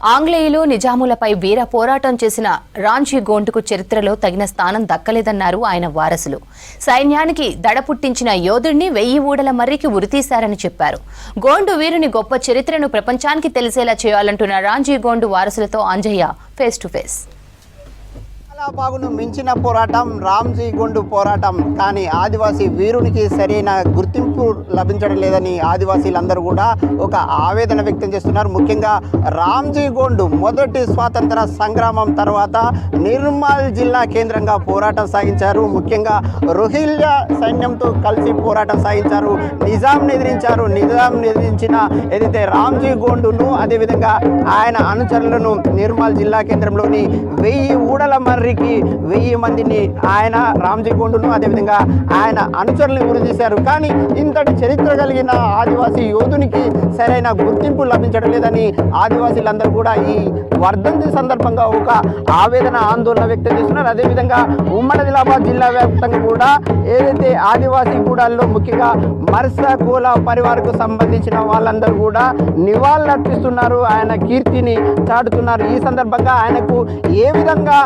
ఆంగ్లేయులు నిజాములపై వీర పోరాటం చేసిన రాంజీ గోండుకు చరిత్రలో తగిన స్థానం దక్కలేదన్నారు ఆయన వారసులు. సైన్యానికి దడ పుట్టించిన యోధుడిని 1000 ఊడల మర్రికి ఉరితీశారని చెప్పారు. గోండు వీరుని గొప్ప చరిత్రను ప్రపంచానికి తెలిసేలా చేయాలంటున్న రాంజీ గోండు వారసులతో అంజయ్య ఫేస్ టు ఫేస్. బాగును మించిన పోరాటం రామ్జీ గోండు పోరాటం. కానీ ఆదివాసీ వీరునికి సరైన గుర్తింపు లభించడం లేదని ఆదివాసీలందరూ కూడా ఒక ఆవేదన వ్యక్తం చేస్తున్నారు. ముఖ్యంగా రామ్జీ గోండు మొదటి స్వాతంత్ర సంగ్రామం తర్వాత నిర్మల్ జిల్లా కేంద్రంగా పోరాటం సాగించారు. ముఖ్యంగా రోహిల్లా సైన్యంతో కలిసి పోరాటం సాగించారు. నిజాంని ఎదిరించారు. నిజాంని ఎదిరించిన ఏదైతే రామ్జీ గోండును అదేవిధంగా ఆయన అనుచరులను నిర్మల్ జిల్లా కేంద్రంలోని 1000 ఊడల మర్రి 1000 మందిని ఆయన రామ్జీ గోండును అదేవిధంగా ఆయన అనుచరులను గురి చేశారు. కానీ ఇంతటి చరిత్ర కలిగిన ఆదివాసీ యోధునికి సరైన గుర్తింపు లభించడం లేదని ఆదివాసీలందరూ కూడా ఈ వర్ధంతి సందర్భంగా ఒక ఆవేదన ఆందోళన వ్యక్తం చేస్తున్నారు. అదేవిధంగా ఉమ్మడి ఆదిలాబాద్ జిల్లా వ్యాప్తంగా కూడా ఏదైతే ఆదివాసీ గూడాల్లో ముఖ్యంగా మర్సా కోల పరివారకు సంబంధించిన వాళ్ళందరూ కూడా నివాళులర్పిస్తున్నారు. ఆయన కీర్తిని చాటుతున్నారు. ఈ సందర్భంగా ఆయనకు ఏ విధంగా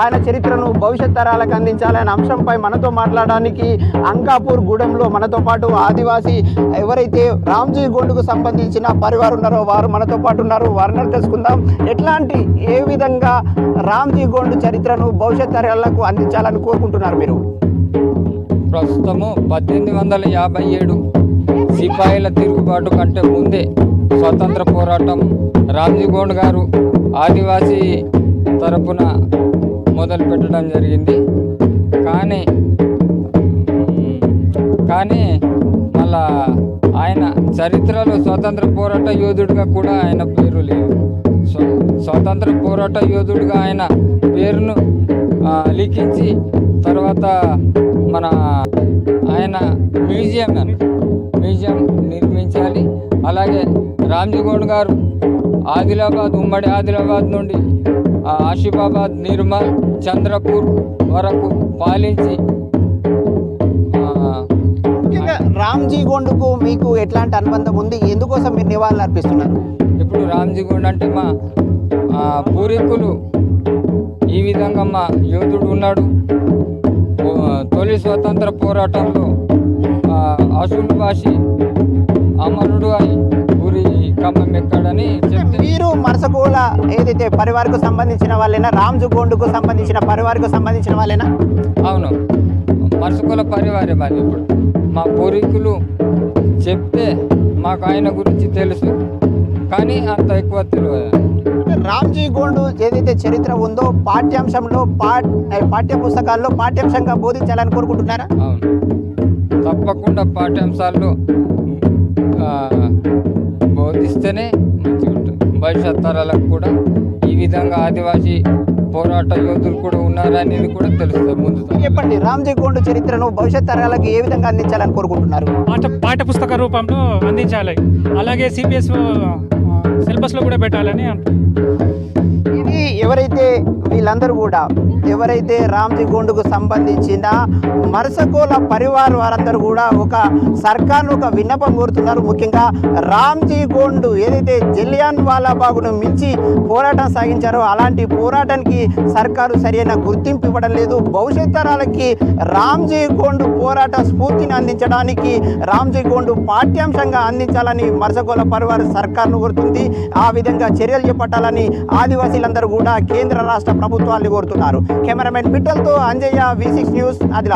ఆయన చరిత్రను భవిష్యత్ తరాలకు అందించాలనే అంశంపై మనతో మాట్లాడడానికి అంకాపూర్ గూడెంలో మనతో పాటు ఆదివాసీ ఎవరైతే రామ్జీ గోండుకు సంబంధించిన పరివారం ఉన్నారో వారు మనతో పాటు ఉన్నారు. వారిని తెలుసుకుందాం. ఎట్లాంటి ఏ విధంగా రామ్జీ గోండు చరిత్రను భవిష్యత్ తరాలకు అందించాలని కోరుకుంటున్నారు మీరు? ప్రస్తుతము 1857 సిపాయిల తిరుగుబాటు కంటే ముందే స్వతంత్ర పోరాటం రామ్జీ గోండ్ గారు ఆదివాసీ తరపున మొదలు పెట్టడం జరిగింది. కానీ మళ్ళా ఆయన చరిత్రలో స్వాతంత్ర పోరాట యోధుడిగా కూడా ఆయన పేరు లేదు. స్వాతంత్ర పోరాట యోధుడిగా ఆయన పేరును లిఖించి తర్వాత ఆయన మ్యూజియం నిర్మించాలి. అలాగే రామ్జీ గోండ్ గారు ఉమ్మడి ఆదిలాబాద్ నుండి ఆసిఫాబాద్, నిర్మల్, చంద్రపూర్ వరకు పాలించి రామ్జీ గోండుకు మీకు ఎట్లాంటి అనుబంధం ఉంది? ఎందుకోసం మీరు నివాళులు అర్పిస్తున్నారు? ఇప్పుడు రామ్జీ గోండ్ అంటే మా పూర్వీకులు ఈ విధంగా మా యోధుడు ఉన్నాడు. తొలి స్వతంత్ర పోరాటంలో అసూలు భాషి అమరుడు అయి ఊరి కమ్మం ఎక్కడని చెప్తే మీరు మరసకోల ఏదైతే పరివారకు సంబంధించిన వాళ్ళైనా రామ్జీ గోండుకు సంబంధించిన పరివారకు సంబంధించిన వాళ్ళైనా? అవును, మరసకోల పరివారే మాది. ఇప్పుడు మా పూర్వీకులు చెప్తే మాకు ఆయన గురించి తెలుసు, కానీ అంత ఎక్కువ తెలియదు. రామ్జీ గోండు ఏదైతే చరిత్ర ఉందో పాఠ్యాంశంలో పాఠ్య పుస్తకాల్లో పాఠ్యాంశంగా బోధించాలని కోరుకుంటున్నారా? అవును, తప్పకుండా పాఠ్యాంశాల్లో బోధిస్తేనే మంచిగా ఉంటుంది. భవిష్యత్ తరాలకు కూడా ఈ విధంగా ఆదివాసీ పోరాట యోధులు కూడా ఉన్నారనేది కూడా తెలుస్తుంది. ముందు చెప్పండి, రామ్జీ గోండు చరిత్రను భవిష్యత్ తరాలకు ఏ విధంగా అందించాలని కోరుకుంటున్నారు? పాఠ్య పుస్తక రూపంలో అందించాలి. అలాగే సిబిఎస్ సిలబస్లో కూడా పెట్టాలని ఇది వీళ్ళందరూ కూడా ఎవరైతే రామ్జీ గోండుకు సంబంధించిన మరసకోల పరివార్ వారందరూ కూడా ఒక సర్కార్ను ఒక విన్నపం కోరుతున్నారు. ముఖ్యంగా రామ్జీ గోండు ఏదైతే జలియన్ వాలాబాగ్ను మించి పోరాటం సాగించారో అలాంటి పోరాటానికి సర్కారు సరైన గుర్తింపు ఇవ్వడం లేదు. భవిష్యత్ తరాలకి రామ్జీ గోండు పోరాట స్ఫూర్తిని అందించడానికి రామ్జీ గోండు పాఠ్యాంశంగా అందించాలని మరసకోల పరివార్ సర్కార్ను కోరుతుంది. ఆ విధంగా చర్యలు చేపట్టాలని ఆదివాసీలందరూ కూడా కేంద్ర రాష్ట్ర ప్రభుత్వాన్ని కోరుతున్నారు. కెమెరామెన్ బిట్టల్తో అంజయ్య, V6 న్యూస్, ఆదిలాబాద్.